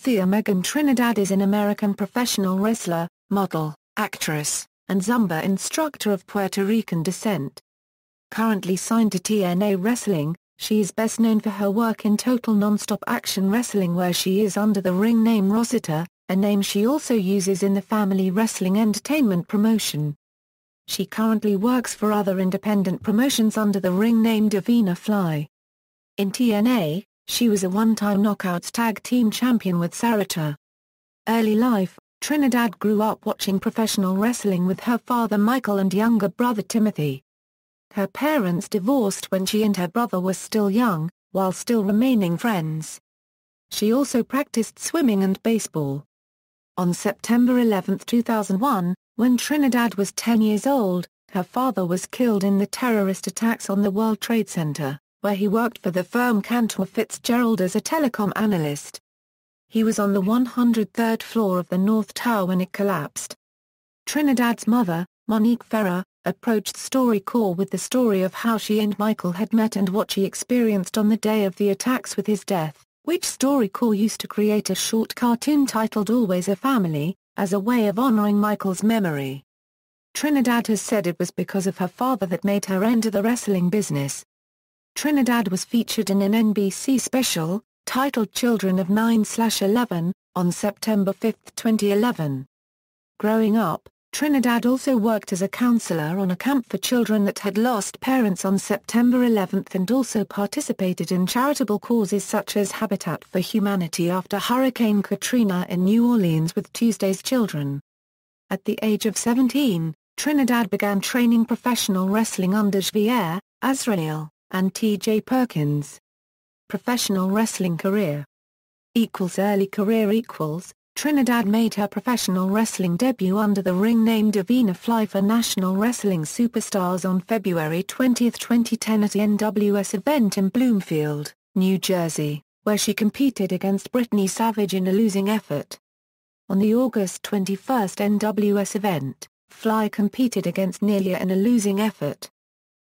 Thea Megan Trinidad is an American professional wrestler, model, actress, and zumba instructor of Puerto Rican descent. Currently signed to TNA Wrestling, she is best known for her work in Total Nonstop Action Wrestling, where she is under the ring name Rosita, a name she also uses in the family wrestling entertainment promotion. She currently works for other independent promotions under the ring name Divina Fly. In TNA, she was a one-time Knockouts Tag Team Champion with Sarita. Early life, Trinidad grew up watching professional wrestling with her father Michael and younger brother Timothy. Her parents divorced when she and her brother were still young, while still remaining friends. She also practiced swimming and baseball. On September 11, 2001, when Trinidad was 10 years old, her father was killed in the terrorist attacks on the World Trade Center, where he worked for the firm Cantor Fitzgerald as a telecom analyst. He was on the 103rd floor of the North Tower when it collapsed. Trinidad's mother, Monique Ferrer, approached StoryCorps with the story of how she and Michael had met and what she experienced on the day of the attacks with his death, which StoryCorps used to create a short cartoon titled Always a Family, as a way of honoring Michael's memory. Trinidad has said it was because of her father that made her enter the wrestling business. Trinidad was featured in an NBC special, titled Children of 9/11, on September 5, 2011. Growing up, Trinidad also worked as a counselor on a camp for children that had lost parents on September 11 and also participated in charitable causes such as Habitat for Humanity after Hurricane Katrina in New Orleans with Tuesday's Children. At the age of 17, Trinidad began training professional wrestling under Javier, Azrael, and T.J. Perkins. Professional wrestling career. Early career. Trinidad made her professional wrestling debut under the ring name Divina Fly for National Wrestling Superstars on February 20, 2010 at the NWS event in Bloomfield, New Jersey, where she competed against Brittany Savage in a losing effort. On the August 21 NWS event, Fly competed against Nelia in a losing effort.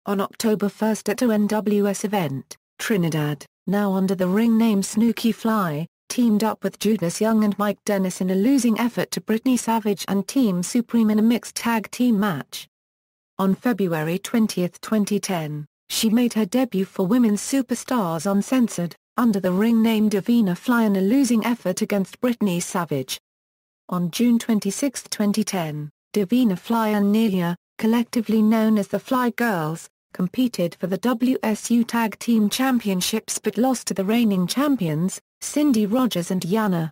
On October 1 at a NWS event, Trinidad, now under the ring name Snooky Fly, teamed up with Judas Young and Mike Dennis in a losing effort to Brittany Savage and Team Supreme in a mixed tag team match. On February 20, 2010, she made her debut for Women's Superstars Uncensored, under the ring name Divina Fly in a losing effort against Brittany Savage. On June 26, 2010, Divina Fly and Nelia, collectively known as the Fly Girls, competed for the WSU Tag Team Championships but lost to the reigning champions, Cindy Rogers and Yana.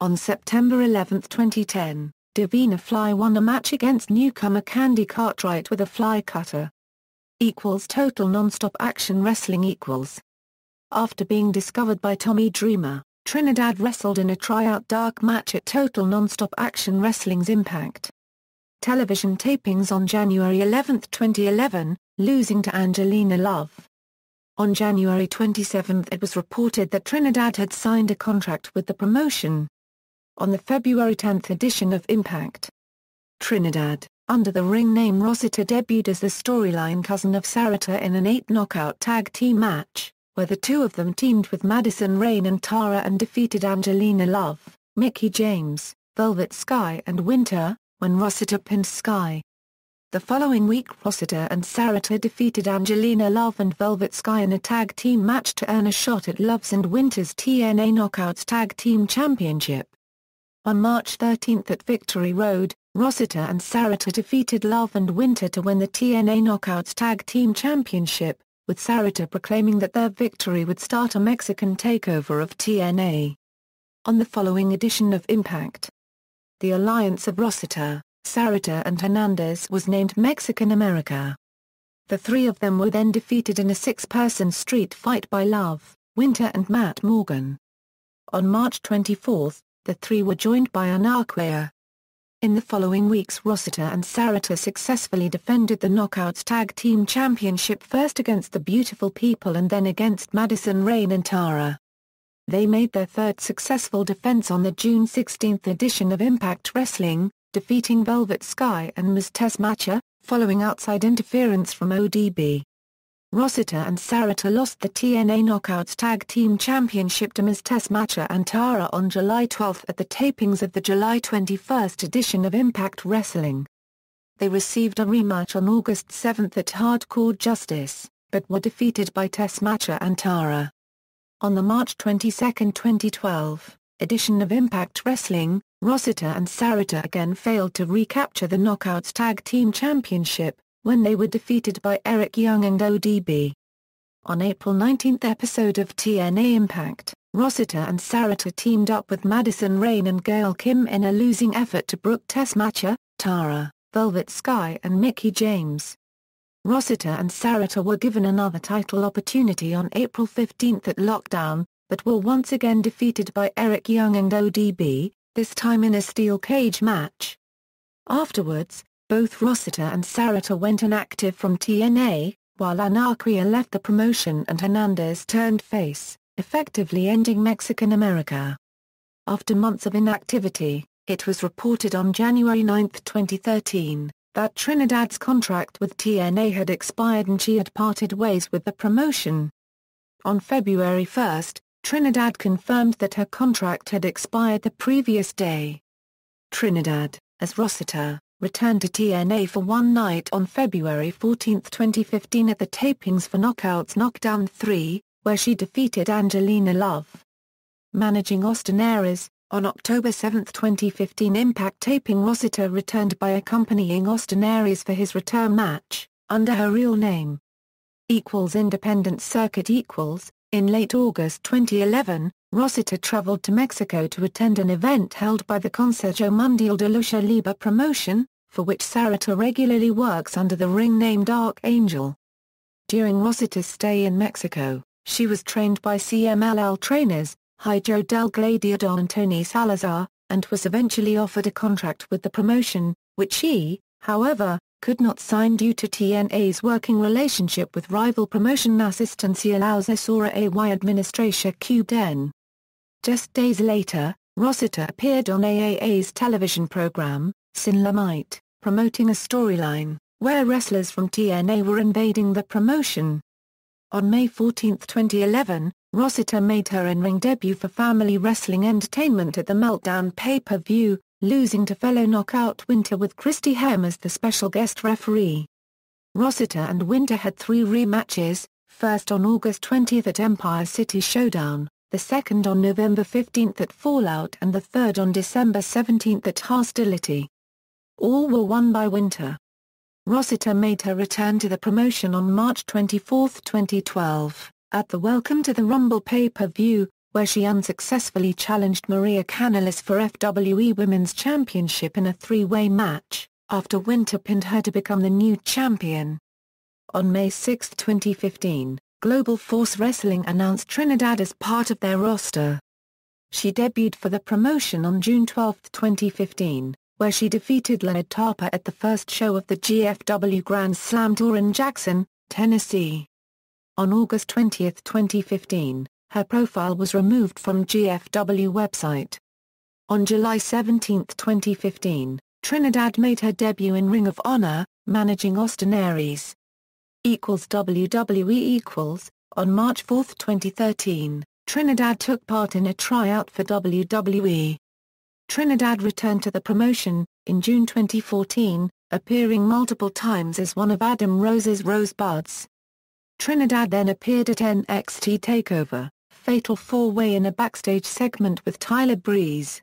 On September 11, 2010, Divina Fly won a match against newcomer Candy Cartwright with a fly cutter. Total Nonstop Action Wrestling . After being discovered by Tommy Dreamer, Trinidad wrestled in a tryout dark match at Total Nonstop Action Wrestling's Impact television tapings on January 11, 2011, losing to Angelina Love. On January 27 it was reported that Trinidad had signed a contract with the promotion. On the February 10 edition of Impact, Trinidad, under the ring name Rosita, debuted as the storyline cousin of Sarita in an 8-knockout tag team match, where the two of them teamed with Madison Rayne and Tara and defeated Angelina Love, Mickie James, Velvet Sky and Winter, when Rosita pinned Sky. The following week Rosita and Sarita defeated Angelina Love and Velvet Sky in a tag team match to earn a shot at Love's and Winter's TNA Knockouts Tag Team Championship. On March 13 at Victory Road, Rosita and Sarita defeated Love and Winter to win the TNA Knockouts Tag Team Championship, with Sarita proclaiming that their victory would start a Mexican takeover of TNA. On the following edition of Impact, the alliance of Rosita, Sarita and Hernandez was named Mexican America. The three of them were then defeated in a 6-person street fight by Love, Winter and Matt Morgan. On March 24, the three were joined by Anarquia. In the following weeks Rosita and Sarita successfully defended the Knockouts Tag Team Championship first against the Beautiful People and then against Madison Rayne and Tara. They made their third successful defense on the June 16 edition of Impact Wrestling, defeating Velvet Sky and Ms. Tess Matcher, following outside interference from ODB. Rosita and Sarita lost the TNA Knockouts Tag Team Championship to Ms. Tessmacher and Tara on July 12 at the tapings of the July 21 edition of Impact Wrestling. They received a rematch on August 7 at Hardcore Justice, but were defeated by Tessmacher and Tara. On the March 22, 2012, edition of Impact Wrestling, Rosita and Sarita again failed to recapture the Knockouts Tag Team Championship, when they were defeated by Eric Young and ODB. On April 19 episode of TNA Impact, Rosita and Sarita teamed up with Madison Rayne and Gail Kim in a losing effort to Brooke Tessmacher, Tara, Velvet Sky and Mickie James. Rosita and Sarita were given another title opportunity on April 15 at Lockdown, but were once again defeated by Eric Young and ODB, this time in a steel cage match. Afterwards, both Rosita and Sarita went inactive from TNA, while Anarquia left the promotion and Hernandez turned face, effectively ending Mexican America. After months of inactivity, it was reported on January 9, 2013, that Trinidad's contract with TNA had expired and she had parted ways with the promotion. On February 1, Trinidad confirmed that her contract had expired the previous day. Trinidad, as Rosita, returned to TNA for one night on February 14, 2015 at the tapings for Knockouts Knockdown 3, where she defeated Angelina Love. Managing Austin Aries, on October 7, 2015 Impact taping Rosita returned by accompanying Austin Aries for his return match, under her real name. Independent Circuit In late August 2011, Rosita traveled to Mexico to attend an event held by the Consejo Mundial de Lucha Libre promotion, for which Sarita regularly works under the ring name Dark Angel. During Rosita's stay in Mexico, she was trained by CMLL trainers, Hijo del Gladiador and Tony Salazar, and was eventually offered a contract with the promotion, which she, however, could not sign due to TNA's working relationship with rival promotion Asistencia Asesora y Administración Qden. Just days later, Rosita appeared on AAA's television program, Sin Limite, promoting a storyline, where wrestlers from TNA were invading the promotion. On May 14, 2011, Rosita made her in-ring debut for Family Wrestling Entertainment at the Meltdown pay-per-view, losing to fellow Knockout Winter with Christy Hem as the special guest referee. Rosita and Winter had 3 rematches, first on August 20 at Empire City Showdown, the second on November 15 at Fallout and the third on December 17 at Hostility. All were won by Winter. Rosita made her return to the promotion on March 24, 2012, at the Welcome to the Rumble pay-per-view, where she unsuccessfully challenged Maria Kanellis for FWE Women's Championship in a 3-way match, after Winter pinned her to become the new champion. On May 6, 2015, Global Force Wrestling announced Trinidad as part of their roster. She debuted for the promotion on June 12, 2015, where she defeated Leonard Tarper at the first show of the GFW Grand Slam Tour in Jackson, Tennessee. On August 20, 2015, her profile was removed from GFW website. On July 17, 2015, Trinidad made her debut in Ring of Honor, managing Austin Aries. WWE On March 4, 2013, Trinidad took part in a tryout for WWE. Trinidad returned to the promotion, in June 2014, appearing multiple times as one of Adam Rose's Rosebuds. Trinidad then appeared at NXT TakeOver, Fatal 4-Way in a backstage segment with Tyler Breeze.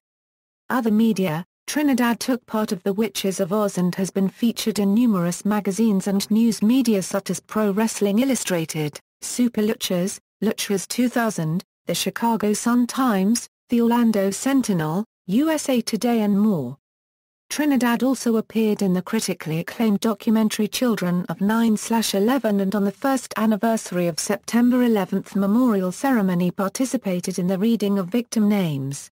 Other media, Trinidad took part of The Witches of Oz and has been featured in numerous magazines and news media such as Pro Wrestling Illustrated, Super Luchas, Luchas 2000, The Chicago Sun-Times, The Orlando Sentinel, USA Today and more. Trinidad also appeared in the critically acclaimed documentary Children of 9/11 and on the first anniversary of September 11 memorial ceremony participated in the reading of victim names.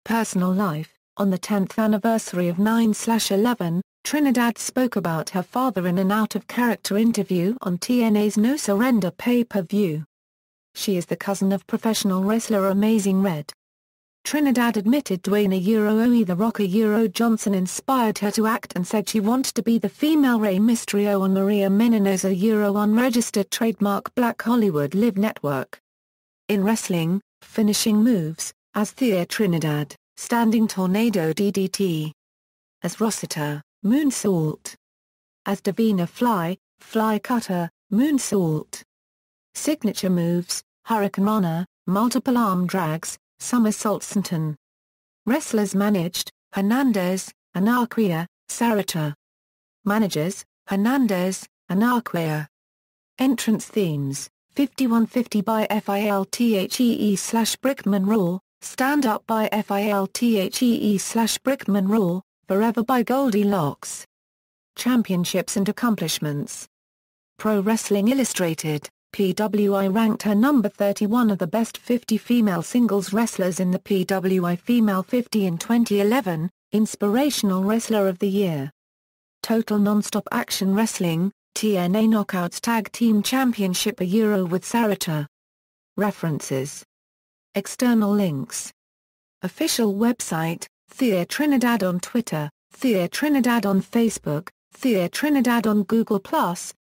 Personal life. On the 10th anniversary of 9/11, Trinidad spoke about her father in an out-of-character interview on TNA's No Surrender pay-per-view. She is the cousin of professional wrestler Amazing Red. Trinidad admitted Dwayne The Rock Johnson inspired her to act and said she wanted to be the female Rey Mysterio on Maria Menounos unregistered trademark Black Hollywood Live Network. In wrestling, finishing moves, as Thea Trinidad, standing tornado DDT. As Rosita, moonsault. As Divina Fly, fly cutter, moonsault. Signature moves, hurricanrana, multiple arm drags, somersault senton. Wrestlers managed, Hernandez, Anarquia, Sarita. Managers, Hernandez, Anarquia. Entrance themes, 5150 by FILTHEE/Brickman Raw, Stand Up by FILTHEE/Brickman Raw, Forever by Goldilocks. Championships and accomplishments. Pro Wrestling Illustrated, PWI ranked her number 31 of the best 50 female singles wrestlers in the PWI Female 50 in 2011, Inspirational Wrestler of the Year. Total Nonstop Action Wrestling, TNA Knockouts Tag Team Championship with Sarita. References. External links. Official website, Thea Trinidad on Twitter, Thea Trinidad on Facebook, Thea Trinidad on Google+,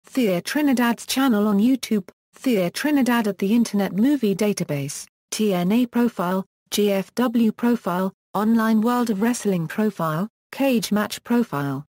Thea Trinidad's channel on YouTube, Thea Trinidad at the Internet Movie Database, TNA Profile, GFW Profile, Online World of Wrestling Profile, Cage Match Profile.